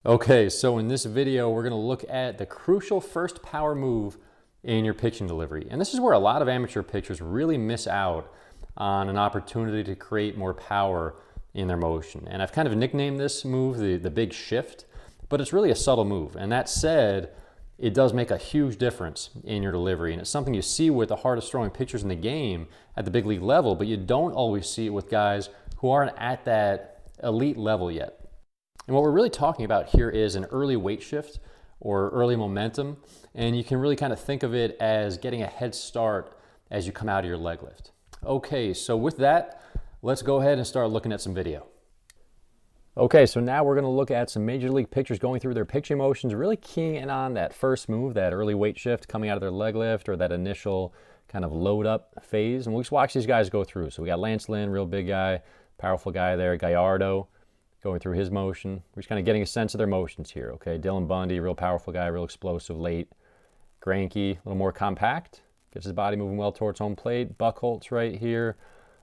Okay, so in this video, we're gonna look at the crucial first power move in your pitching delivery. And this is where a lot of amateur pitchers really miss out on an opportunity to create more power in their motion. And I've kind of nicknamed this move the big shift, but it's really a subtle move. And that said, it does make a huge difference in your delivery. And it's something you see with the hardest throwing pitchers in the game at the big league level, but you don't always see it with guys who aren't at that elite level yet. And what we're really talking about here is an early weight shift or early momentum. And you can really kind of think of it as getting a head start as you come out of your leg lift. Okay, so with that, let's go ahead and start looking at some video. Okay, so now we're going to look at some major league pitchers going through their pitching motions, really keying in on that first move, that early weight shift coming out of their leg lift, or that initial kind of load up phase. And we'll just watch these guys go through. So we got Lance Lynn, real big guy, powerful guy there. Gallardo going through his motion. We're just kind of getting a sense of their motions here, okay? Dylan Bundy, real powerful guy, real explosive late. Greinke, a little more compact, gets his body moving well towards home plate. Buchholz right here.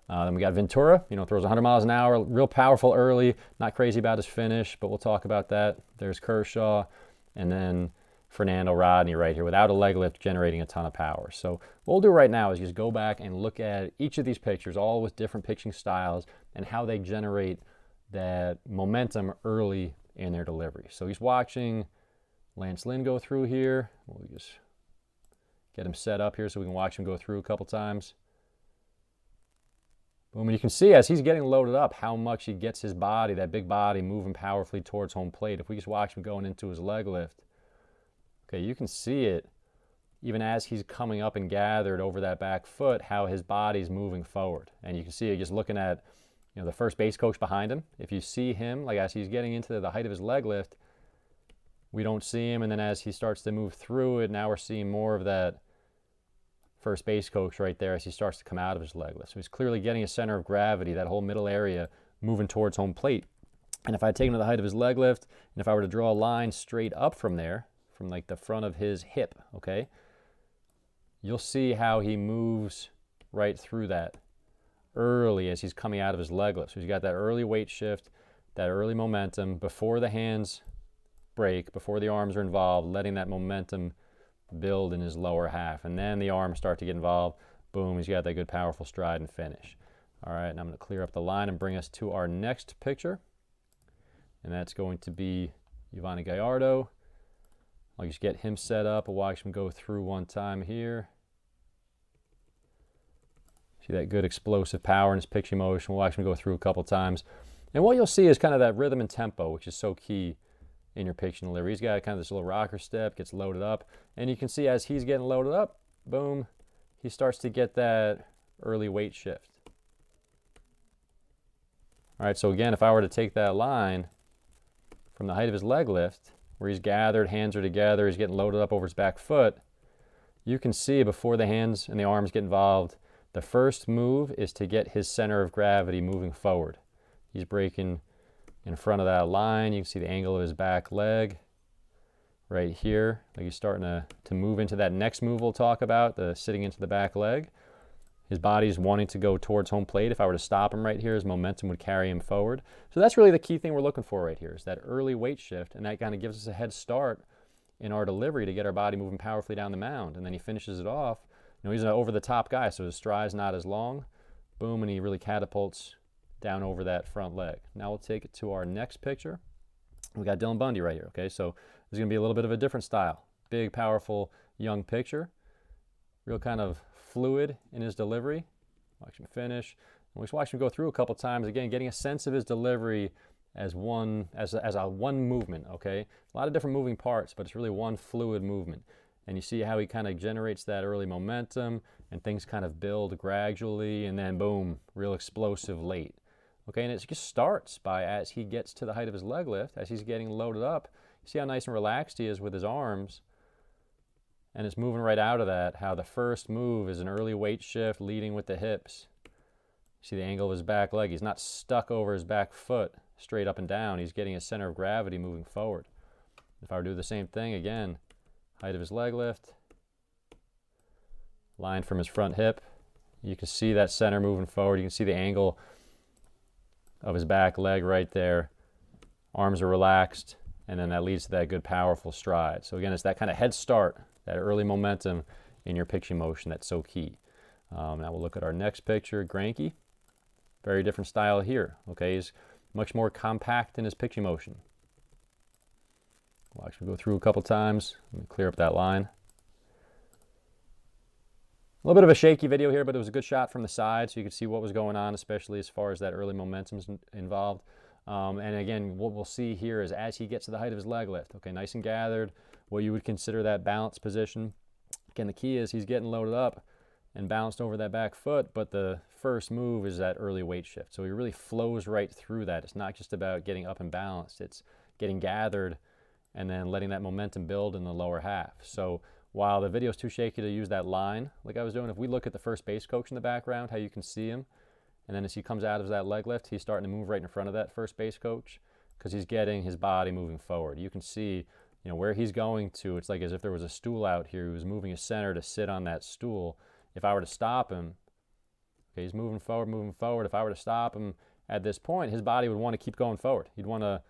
Then we got Ventura, throws 100 miles an hour, real powerful early, not crazy about his finish, but we'll talk about that. There's Kershaw, and then Fernando Rodney right here without a leg lift, generating a ton of power. So what we'll do right now is just go back and look at each of these pitchers, all with different pitching styles, and how they generate that momentum early in their delivery. So he's watching Lance Lynn go through here. We'll just get him set up here so we can watch him go through a couple times. Boom, and you can see as he's getting loaded up how much he gets his body, that big body, moving powerfully towards home plate. If we just watch him going into his leg lift, okay, you can see it even as he's coming up and gathered over that back foot, how his body's moving forward. And you can see it just looking at the first base coach behind him. If you see him, like as he's getting into the height of his leg lift, we don't see him. And then as he starts to move through it, now we're seeing more of that first base coach right there as he starts to come out of his leg lift. So he's clearly getting a center of gravity, that whole middle area moving towards home plate. And if I take him to the height of his leg lift, and if I were to draw a line straight up from there, from like the front of his hip, okay, you'll see how he moves right through that early as he's coming out of his leg lift. So he's got that early weight shift, that early momentum before the hands break, before the arms are involved, letting that momentum build in his lower half. And then the arms start to get involved. Boom, he's got that good powerful stride and finish. All right, and I'm going to clear up the line and bring us to our next picture. And that's going to be Yovani Gallardo. I'll just get him set up. We'll watch him go through one time here. See that good explosive power in his pitching motion. We'll watch him go through a couple times. And what you'll see is kind of that rhythm and tempo, which is so key in your pitching delivery. He's got kind of this little rocker step, gets loaded up. And you can see as he's getting loaded up, boom, he starts to get that early weight shift. All right, so again, if I were to take that line from the height of his leg lift, where he's gathered, hands are together, he's getting loaded up over his back foot, you can see before the hands and the arms get involved, the first move is to get his center of gravity moving forward. He's breaking in front of that line. You can see the angle of his back leg right here. Like he's starting to move into that next move we'll talk about, the sitting into the back leg. His body's wanting to go towards home plate. If I were to stop him right here, his momentum would carry him forward. So that's really the key thing we're looking for right here, is that early weight shift, and that kind of gives us a head start in our delivery to get our body moving powerfully down the mound. And then he finishes it off. He's an over-the-top guy, so his stride's not as long. Boom, and he really catapults down over that front leg. Now we'll take it to our next picture. We got Dylan Bundy right here, okay? So this is going to be a little bit of a different style. Big, powerful, young pitcher. Real kind of fluid in his delivery. Watch him finish. And we just watch him go through a couple times. Again, getting a sense of his delivery as one movement, okay? A lot of different moving parts, but it's really one fluid movement. And you see how he kind of generates that early momentum, and things kind of build gradually, and then boom, real explosive late. Okay, and it just starts by as he gets to the height of his leg lift, as he's getting loaded up. You see how nice and relaxed he is with his arms, and it's moving right out of that, how the first move is an early weight shift leading with the hips. You see the angle of his back leg. He's not stuck over his back foot straight up and down. He's getting his center of gravity moving forward. If I were to do the same thing again, height of his leg lift, line from his front hip. You can see that center moving forward. You can see the angle of his back leg right there. Arms are relaxed. and then that leads to that good powerful stride. So again, it's that kind of head start, that early momentum in your pitching motion that's so key. Now we'll look at our next picture, Greinke. Very different style here. Okay, he's much more compact in his pitching motion. We'll actually go through a couple times. Let me clear up that line. A little bit of a shaky video here, but it was a good shot from the side, so you could see what was going on, especially as far as that early momentum's involved. And again, what we'll see here is as he gets to the height of his leg lift, okay, nice and gathered, what you would consider that balanced position. Again, the key is he's getting loaded up and bounced over that back foot, but the first move is that early weight shift. So he really flows right through that. It's not just about getting up and balanced, it's getting gathered and then letting that momentum build in the lower half. So while the video is too shaky to use that line like I was doing, if we look at the first base coach in the background, how you can see him, and then as he comes out of that leg lift, he's starting to move right in front of that first base coach because he's getting his body moving forward. You can see, you know, where he's going to. It's like as if there was a stool out here. He was moving his center to sit on that stool. If I were to stop him, okay, he's moving forward, moving forward. If I were to stop him at this point, his body would want to keep going forward. He'd want to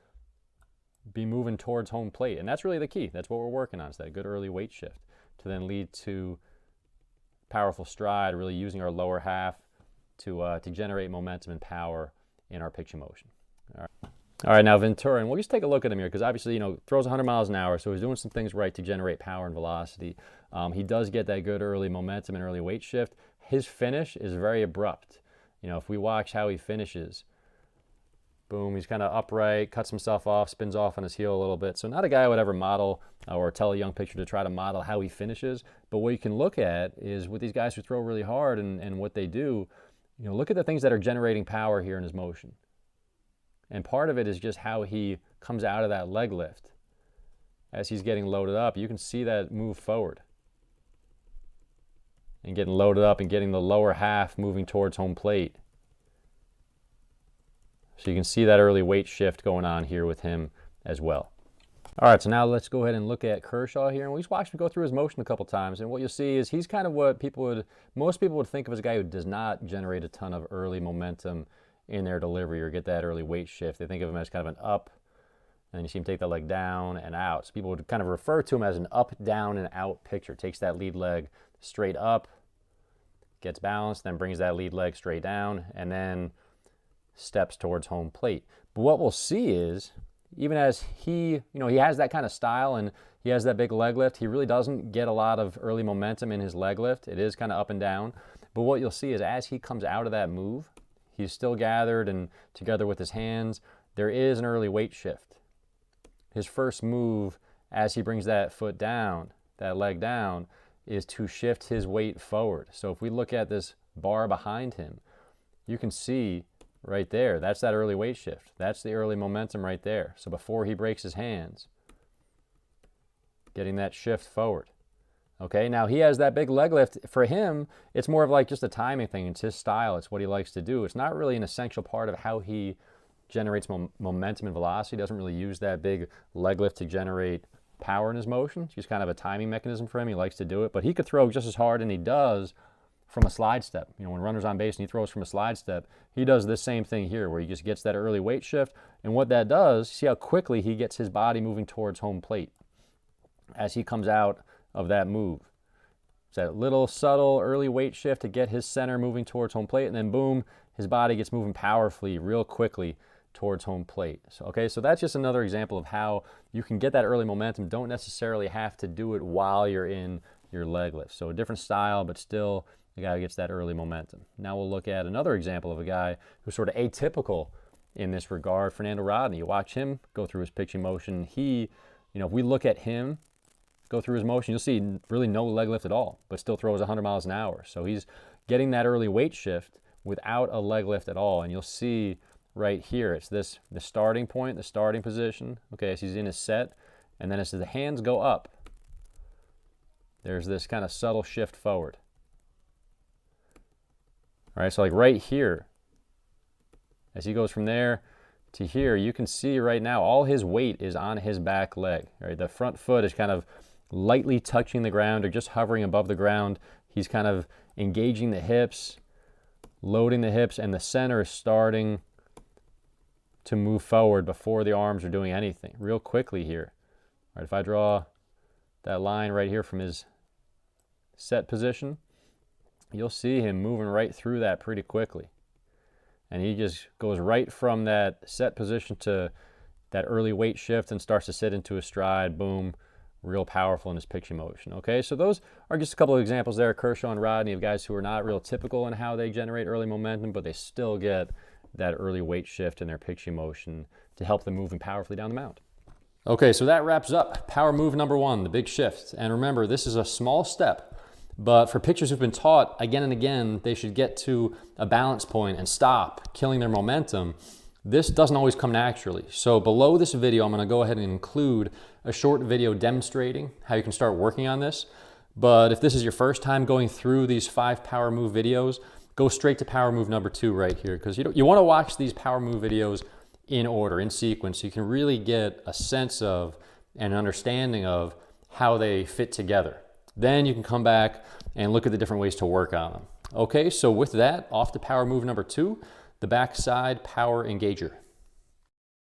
be moving towards home plate. And that's really the key. That's what we're working on, is that good early weight shift to then lead to powerful stride, really using our lower half to generate momentum and power in our pitching motion. All right, now Ventura, and we'll just take a look at him here because obviously, you know, throws 100 miles an hour, so he's doing some things right to generate power and velocity. He does get that good early momentum and early weight shift. His finish is very abrupt. You know, if we watch how he finishes, boom, he's kind of upright, cuts himself off, spins off on his heel a little bit. So not a guy I would ever model or tell a young pitcher to try to model how he finishes. But what you can look at is with these guys who throw really hard and what they do, you know, look at the things that are generating power here in his motion. And part of it is just how he comes out of that leg lift. As he's getting loaded up, you can see that move forward. And getting loaded up and getting the lower half moving towards home plate. So you can see that early weight shift going on here with him as well. All right, so now let's go ahead and look at Kershaw here. And we just watched him go through his motion a couple times. And what you'll see is he's kind of what most people would think of as a guy who does not generate a ton of early momentum in their delivery or get that early weight shift. They think of him as kind of an up, and you see him take that leg down and out. So people would kind of refer to him as an up, down, and out pitcher. Takes that lead leg straight up, gets balanced, then brings that lead leg straight down, and then steps towards home plate. But what we'll see is, even as he has that kind of style and he has that big leg lift, he really doesn't get a lot of early momentum in his leg lift. It is kind of up and down. But what you'll see is as he comes out of that move, he's still gathered and together with his hands, there is an early weight shift. His first move as he brings that foot down, that leg down, is to shift his weight forward. So if we look at this bar behind him, you can see right there, that's that early weight shift. That's the early momentum right there. So before he breaks his hands, getting that shift forward. Okay, now he has that big leg lift. For him, it's more of like just a timing thing. It's his style. It's what he likes to do. It's not really an essential part of how he generates momentum and velocity. He doesn't really use that big leg lift to generate power in his motion. It's just kind of a timing mechanism for him. He likes to do it. But he could throw just as hard, and he does, from a slide step. You know, when runner's on base and he throws from a slide step, he does this same thing here where he just gets that early weight shift. And what that does, see how quickly he gets his body moving towards home plate as he comes out of that move. It's that little subtle early weight shift to get his center moving towards home plate, and then boom, his body gets moving powerfully real quickly towards home plate. So, okay, so that's just another example of how you can get that early momentum. Don't necessarily have to do it while you're in your leg lift. So a different style, but still the guy who gets that early momentum. Now we'll look at another example of a guy who's sort of atypical in this regard, Fernando Rodney. You watch him go through his pitching motion. He, you know, if we look at him go through his motion, you'll see really no leg lift at all, but still throws 100 miles an hour. So he's getting that early weight shift without a leg lift at all. And you'll see right here, it's the starting point, the starting position. Okay, as he's in his set, and then as the hands go up, there's this kind of subtle shift forward. All right, so like right here, as he goes from there to here, you can see right now all his weight is on his back leg. Right, the front foot is kind of lightly touching the ground or just hovering above the ground. He's kind of engaging the hips, loading the hips, and the center is starting to move forward before the arms are doing anything, real quickly here. All right, if I draw that line right here from his set position, you'll see him moving right through that pretty quickly. And he just goes right from that set position to that early weight shift and starts to sit into a stride, boom, real powerful in his pitching motion. Okay, so those are just a couple of examples there, Kershaw and Rodney, of guys who are not real typical in how they generate early momentum, but they still get that early weight shift in their pitching motion to help them moving powerfully down the mound. Okay, so that wraps up power move number 1, the big shift. And remember, this is a small step, but for pitchers who've been taught again and again they should get to a balance point and stop killing their momentum, this doesn't always come naturally. So below this video, I'm going to go ahead and include a short video demonstrating how you can start working on this. But if this is your first time going through these 5 power move videos, go straight to power move number 2 right here, because you want to watch these power move videos in order, in sequence, so you can really get a sense of and understanding of how they fit together. Then you can come back and look at the different ways to work on them. Okay, so with that, off to power move number 2, the backside power engager.